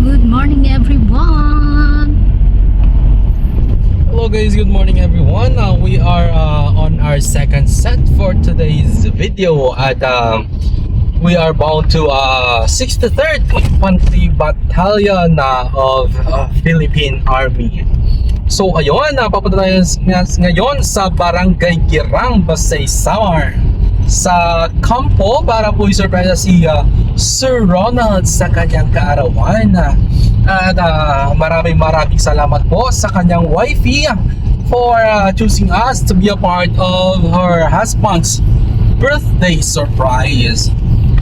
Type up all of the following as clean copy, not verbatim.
Good morning everyone! Hello guys, good morning everyone. We are on our second set for today's video at we are bound to 63rd Infantry Battalion of Philippine Army. So ayun, papunta tayo ngayon sa Barangay Girang, Pasay Samar sa kampo para po i-surprise si Sir Ronald sa kanyang kaarawan. At maraming salamat po sa kanyang wifey for choosing us to be a part of her husband's birthday surprise.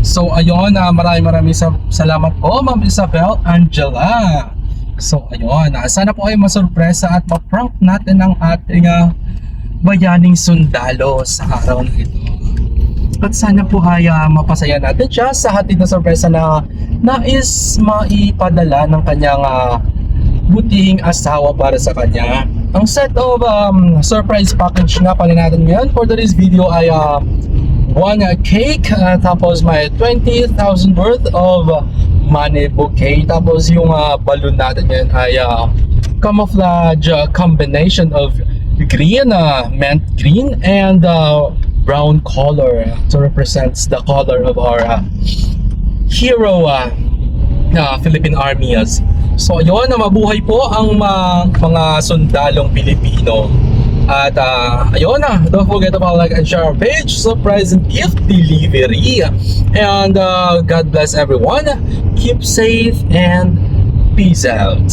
So ayun, maraming salamat po Ma'am Isabel Angela. So ayun, sana po ay masurpresa at ma-prank natin ang ating bayaning sundalo sa araw na ito. At sana po ay mapasaya natin siya sa hatid na sorpresa na nais maipadala ng kanyang butihing asawa para sa kanya. Ang set of surprise package nga pala natin ngayon for today's video ay one cake, tapos may 20,000 worth of money bouquet, tapos yung balloon natin ngayon ay camouflage combination of green, mint green and brown color to represents the color of our hero Philippine Army. So ayun, mabuhay po ang mga sundalong Pilipino. At ayun, don't forget to like and share our page, surprise and gift delivery. And God bless everyone, keep safe and peace out.